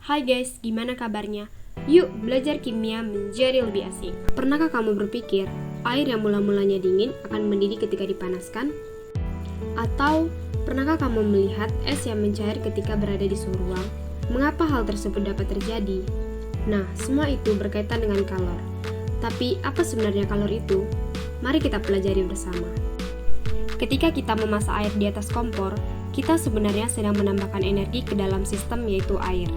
Hai guys, gimana kabarnya? Yuk belajar kimia menjadi lebih asik. Pernahkah kamu berpikir air yang mula-mulanya dingin akan mendidih ketika dipanaskan? Atau pernahkah kamu melihat es yang mencair ketika berada di suhu ruang? Mengapa hal tersebut dapat terjadi? Nah, semua itu berkaitan dengan kalor. Tapi apa sebenarnya kalor itu? Mari kita pelajari bersama. Ketika kita memasak air di atas kompor, kita sebenarnya sedang menambahkan energi ke dalam sistem, yaitu air.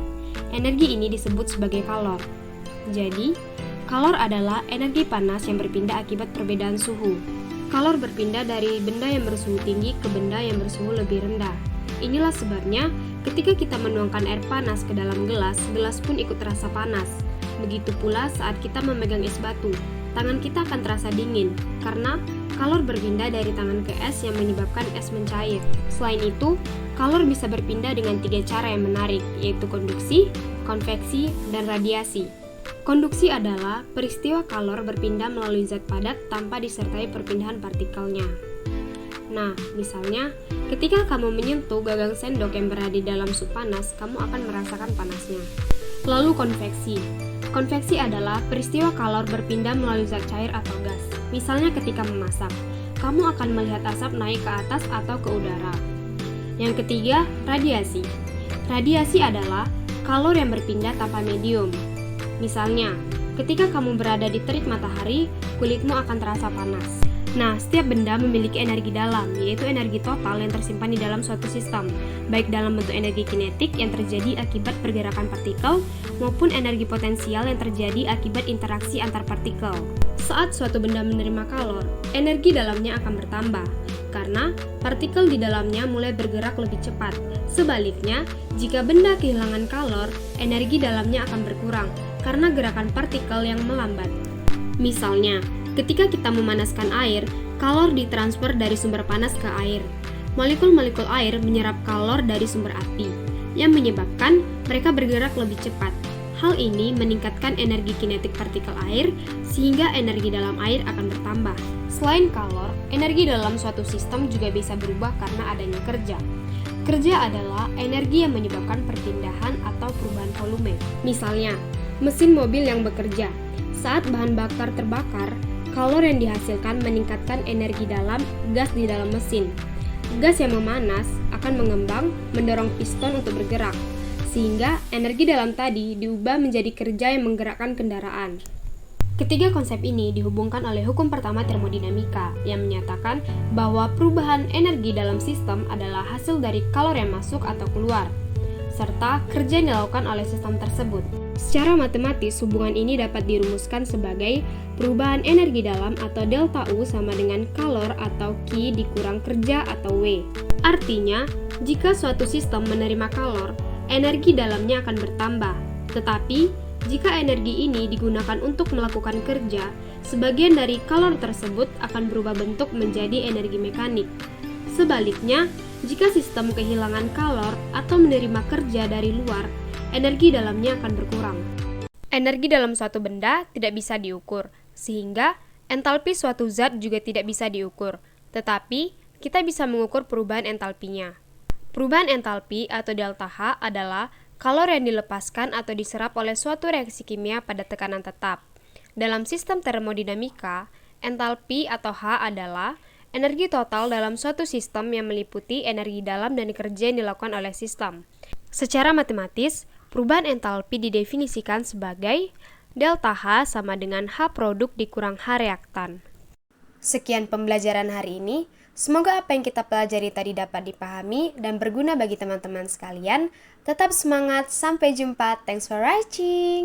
Energi ini disebut sebagai kalor. Jadi, kalor adalah energi panas yang berpindah akibat perbedaan suhu. Kalor berpindah dari benda yang bersuhu tinggi ke benda yang bersuhu lebih rendah. Inilah sebabnya ketika kita menuangkan air panas ke dalam gelas, gelas pun ikut terasa panas. Begitu pula saat kita memegang es batu, tangan kita akan terasa dingin karena kalor berpindah dari tangan ke es yang menyebabkan es mencair. Selain itu, kalor bisa berpindah dengan 3 cara yang menarik, yaitu konduksi, konveksi, dan radiasi. Konduksi adalah peristiwa kalor berpindah melalui zat padat tanpa disertai perpindahan partikelnya. Nah, misalnya, ketika kamu menyentuh gagang sendok yang berada di dalam sup panas, kamu akan merasakan panasnya. Lalu konveksi. Konveksi adalah peristiwa kalor berpindah melalui zat cair atau gas. Misalnya ketika memasak, kamu akan melihat asap naik ke atas atau ke udara. Yang ketiga, radiasi. Radiasi adalah kalor yang berpindah tanpa medium. Misalnya, ketika kamu berada di terik matahari, kulitmu akan terasa panas. Nah, setiap benda memiliki energi dalam, yaitu energi total yang tersimpan di dalam suatu sistem, baik dalam bentuk energi kinetik yang terjadi akibat pergerakan partikel, maupun energi potensial yang terjadi akibat interaksi antar partikel. Saat suatu benda menerima kalor, energi dalamnya akan bertambah, karena partikel di dalamnya mulai bergerak lebih cepat. Sebaliknya, jika benda kehilangan kalor, energi dalamnya akan berkurang, karena gerakan partikel yang melambat. Misalnya, ketika kita memanaskan air, kalor ditransfer dari sumber panas ke air. Molekul-molekul air menyerap kalor dari sumber api, yang menyebabkan mereka bergerak lebih cepat. Hal ini meningkatkan energi kinetik partikel air, sehingga energi dalam air akan bertambah. Selain kalor, energi dalam suatu sistem juga bisa berubah karena adanya kerja. Kerja adalah energi yang menyebabkan perpindahan atau perubahan volume. Misalnya, mesin mobil yang bekerja. Saat bahan bakar terbakar, kalor yang dihasilkan meningkatkan energi dalam gas di dalam mesin. Gas yang memanas akan mengembang, mendorong piston untuk bergerak, sehingga energi dalam tadi diubah menjadi kerja yang menggerakkan kendaraan. Ketiga konsep ini dihubungkan oleh hukum pertama termodinamika yang menyatakan bahwa perubahan energi dalam sistem adalah hasil dari kalor yang masuk atau keluar, serta kerja yang dilakukan oleh sistem tersebut. Secara matematis, hubungan ini dapat dirumuskan sebagai perubahan energi dalam atau delta U sama dengan kalor atau Q dikurang kerja atau W. Artinya, jika suatu sistem menerima kalor, energi dalamnya akan bertambah. Tetapi, jika energi ini digunakan untuk melakukan kerja, sebagian dari kalor tersebut akan berubah bentuk menjadi energi mekanik. Sebaliknya, jika sistem kehilangan kalor atau menerima kerja dari luar, energi dalamnya akan berkurang. Energi dalam suatu benda tidak bisa diukur, sehingga entalpi suatu zat juga tidak bisa diukur. Tetapi, kita bisa mengukur perubahan entalpinya. Perubahan entalpi atau delta H adalah kalor yang dilepaskan atau diserap oleh suatu reaksi kimia pada tekanan tetap. Dalam sistem termodinamika, entalpi atau H adalah energi total dalam suatu sistem yang meliputi energi dalam dan kerja yang dilakukan oleh sistem. Secara matematis, perubahan entalpi didefinisikan sebagai delta H sama dengan H produk dikurang H reaktan. Sekian pembelajaran hari ini. Semoga apa yang kita pelajari tadi dapat dipahami dan berguna bagi teman-teman sekalian. Tetap semangat, sampai jumpa. Thanks for watching.